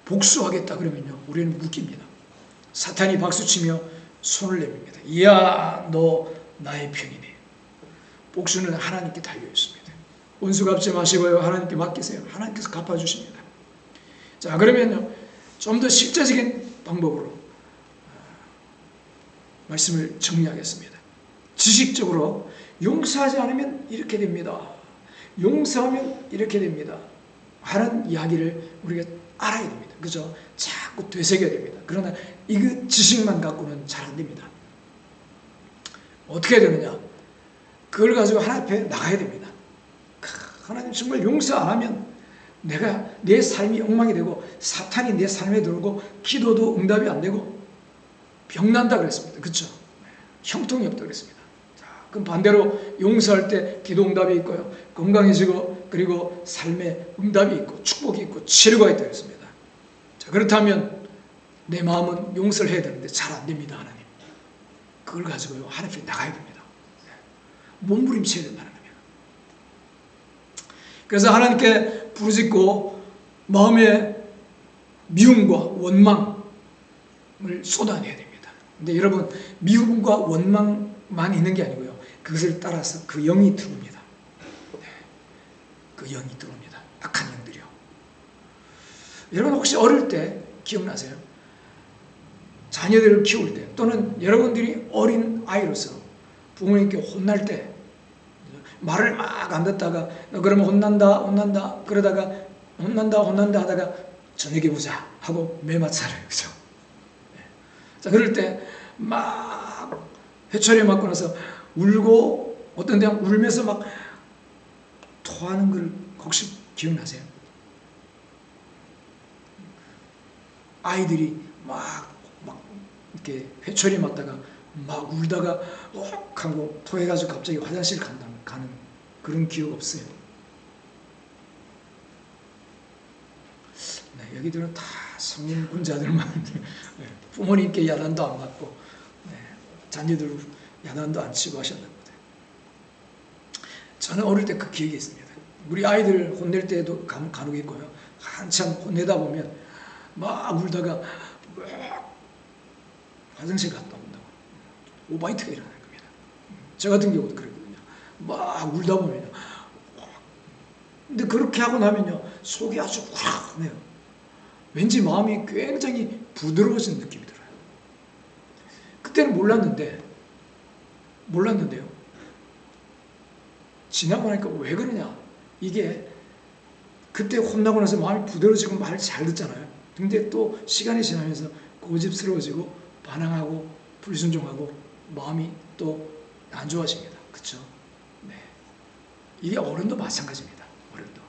복수하겠다 그러면요, 우리는 묶입니다. 사탄이 박수치며 손을 내밉니다. 이야, 너 나의 편이니. 복수는 하나님께 달려 있습니다. 원수 갚지 마시고요, 하나님께 맡기세요. 하나님께서 갚아주십니다. 자, 그러면요, 좀 더 실제적인 방법으로 말씀을 정리하겠습니다. 지식적으로 용서하지 않으면 이렇게 됩니다. 용서하면 이렇게 됩니다. 하는 이야기를 우리가 알아야 됩니다. 그죠? 자꾸 되새겨야 됩니다. 그러나 이 지식만 갖고는 잘 안 됩니다. 어떻게 해야 되느냐? 그걸 가지고 하나님 앞에 나가야 됩니다. 하나님, 정말 용서 안 하면 내 삶이 엉망이 되고 사탄이 내 삶에 들어오고 기도도 응답이 안 되고 병난다 그랬습니다. 그렇죠? 형통이 없다 그랬습니다. 자, 그럼 반대로 용서할 때 기도 응답이 있고요, 건강해지고, 그리고 삶에 응답이 있고 축복이 있고 치료가 있다 그랬습니다. 자, 그렇다면 내 마음은 용서를 해야 되는데 잘 안 됩니다. 하나님, 그걸 가지고요, 하나님 앞에 나가야 됩니다. 몸부림쳐야 된다는 겁니다. 그래서 하나님께 부르짖고 마음의 미움과 원망을 쏟아내야 됩니다. 근데 여러분, 미움과 원망만 있는 게 아니고요, 그것을 따라서 그 영이 들어옵니다. 그 영이 들어옵니다. 악한 영들이요. 여러분, 혹시 어릴 때 기억나세요? 자녀들을 키울 때, 또는 여러분들이 어린 아이로서 부모님께 혼날 때 말을 막 안 듣다가 그러면 혼난다 그러다가 혼난다 하다가 저녁에 보자 하고 매맞살아요. 그죠? 자, 그럴 때 막 회초리 맞고 나서 울고, 어떤 데 울면서 막 토하는 걸 혹시 기억나세요? 아이들이 막 이렇게 회초리 맞다가 막 울다가 하고 토해가지고 갑자기 화장실 가는 그런 기억 없어요? 네, 여기들은 다 성인군자들만 부모님께 야단도 안 맞고, 자녀들 야단도 안 치고 하셨는데, 저는 어릴 때 그 기억이 있습니다. 우리 아이들 혼낼 때도 간혹 있고요, 한참 혼내다 보면 막 울다가 화장실 갔다 온다고 오바이트가 일어나는 겁니다. 저 같은 경우도 그랬거든요. 막 울다 보면요, 근데 그렇게 하고 나면요, 속이 아주 후련해요. 왠지 마음이 굉장히 부드러워진 느낌이 들어요. 그때는 몰랐는데요. 지나고 나니까 왜 그러냐. 이게 그때 혼나고 나서 마음이 부드러워지고 말 잘 듣잖아요. 근데 또 시간이 지나면서 고집스러워지고 반항하고 불순종하고 마음이 또 안 좋아집니다. 그렇죠? 네. 이게 어른도 마찬가지입니다. 어른도.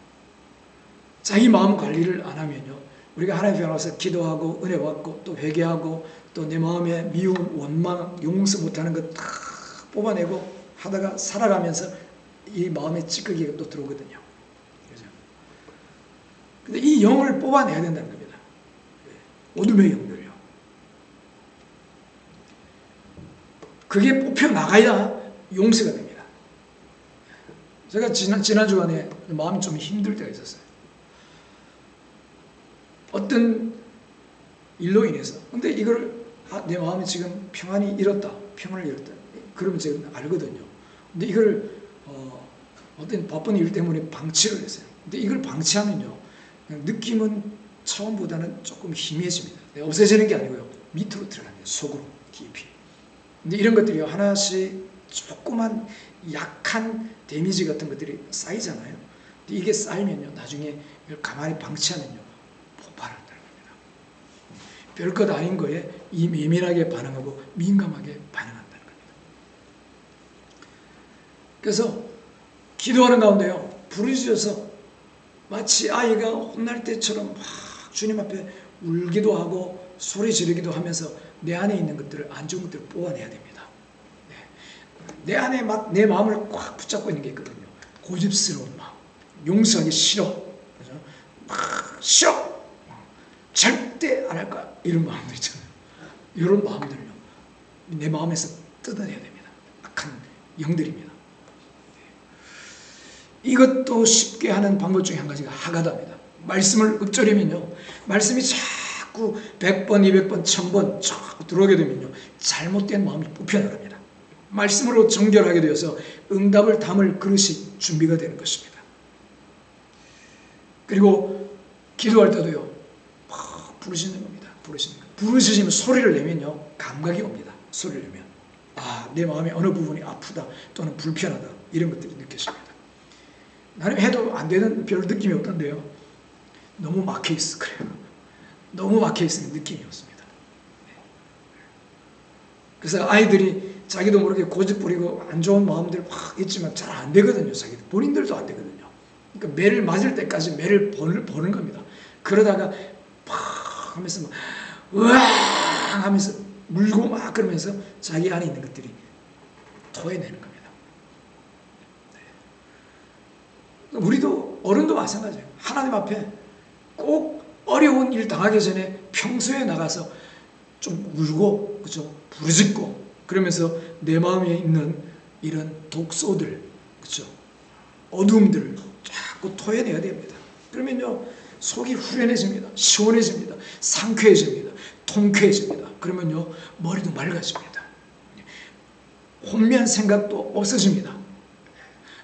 자기 마음 관리를 안 하면요. 우리가 하나님 앞에 나와서 기도하고 은혜 받고 또 회개하고 또 내 마음에 미움, 원망, 용서 못하는 것 다 뽑아내고 하다가 살아가면서 이 마음에 찌꺼기가 또 들어오거든요. 그죠? 근데 이 영을 뽑아내야 된다는 겁니다. 어둠의 영들요. 그게 뽑혀 나가야 용서가 됩니다. 제가 지난 주간에 마음이 좀 힘들 때가 있었어요. 어떤 일로 인해서. 근데 이걸 내 마음이 지금 평안을 잃었다. 그러면 제가 알거든요. 근데 이걸 어떤 바쁜 일 때문에 방치를 했어요. 근데 이걸 방치하면요, 느낌은 처음보다는 조금 희미해집니다. 없어지는 게 아니고요, 밑으로 들어갑니다. 속으로 깊이. 근데 이런 것들이 하나씩 조그만 약한 데미지 같은 것들이 쌓이잖아요. 근데 이게 쌓이면요, 나중에 이걸 가만히 방치하면요, 폭발한다는 겁니다. 별것 아닌 거에 예민하게 반응하고 민감하게 반응한다는 겁니다. 그래서 기도하는 가운데요, 부르짖어서 마치 아이가 혼날 때처럼 막 주님 앞에 울기도 하고 소리 지르기도 하면서 내 안에 있는 것들을, 안 좋은 것들을 뽑아내야 됩니다. 네. 내 안에 막 내 마음을 꽉 붙잡고 있는 게 있거든요. 고집스러운 마음, 용서하기 싫어, 그죠? 막 싫어, 절대 안 할 거야, 이런 마음도 있잖아요. 이런 마음들은요, 내 마음에서 뜯어내야 됩니다. 악한 영들입니다. 이것도 쉽게 하는 방법 중에 한 가지가 하가다입니다. 말씀을 읊조리면요, 말씀이 자꾸 100번, 200번, 1000번 자꾸 들어오게 되면요, 잘못된 마음이 뽑혀나갑니다. 말씀으로 정결하게 되어서 응답을 담을 그릇이 준비가 되는 것입니다. 그리고 기도할 때도요, 막 부르시는 겁니다. 부르시면 소리를 내면요, 감각이 옵니다. 소리를 내면, 내 마음의 어느 부분이 아프다 또는 불편하다, 이런 것들이 느껴집니다. 나는 해도 안 되는 별 느낌이 없던데요, 너무 막혀있어. 그래요. 너무 막혀있으면 느낌이 없습니다. 그래서 아이들이 자기도 모르게 고집 부리고 안 좋은 마음들 막 있지만 잘 안 되거든요. 자기들 본인들도 안 되거든요. 그러니까 매를 맞을 때까지 매를 보는 겁니다. 그러다가 팍 하면서 막 으앙 하면서 물고 막 그러면서 자기 안에 있는 것들이 토해내는 겁니다. 우리도 어른도 마찬가지예요. 하나님 앞에 꼭 어려운 일 당하기 전에 평소에 나가서 좀 울고, 그죠? 부르짖고, 그러면서 내 마음에 있는 이런 독소들, 그죠? 어둠들을 자꾸 토해내야 됩니다. 그러면요, 속이 후련해집니다. 시원해집니다. 상쾌해집니다. 통쾌해집니다. 그러면요, 머리도 맑아집니다. 혼미한 생각도 없어집니다.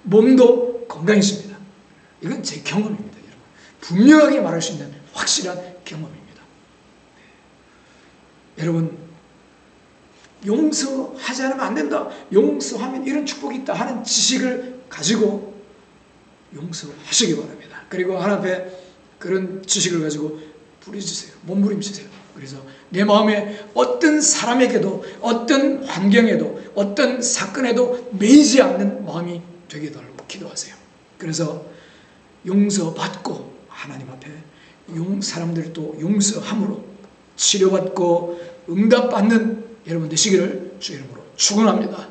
몸도 건강해집니다. 이건 제 경험입니다, 여러분. 분명하게 말할 수 있는 확실한 경험입니다. 여러분, 용서하지 않으면 안 된다, 용서하면 이런 축복이 있다 하는 지식을 가지고 용서하시기 바랍니다. 그리고 하나님 앞에 그런 지식을 가지고 부르짖으세요. 몸부림치세요. 그래서 내 마음에 어떤 사람에게도, 어떤 환경에도, 어떤 사건에도 매이지 않는 마음이 되게 달라고 기도하세요. 그래서 용서받고 하나님 앞에 사람들도 용서함으로 치료받고 응답받는 여러분 되시기를 주 이름으로 축원합니다.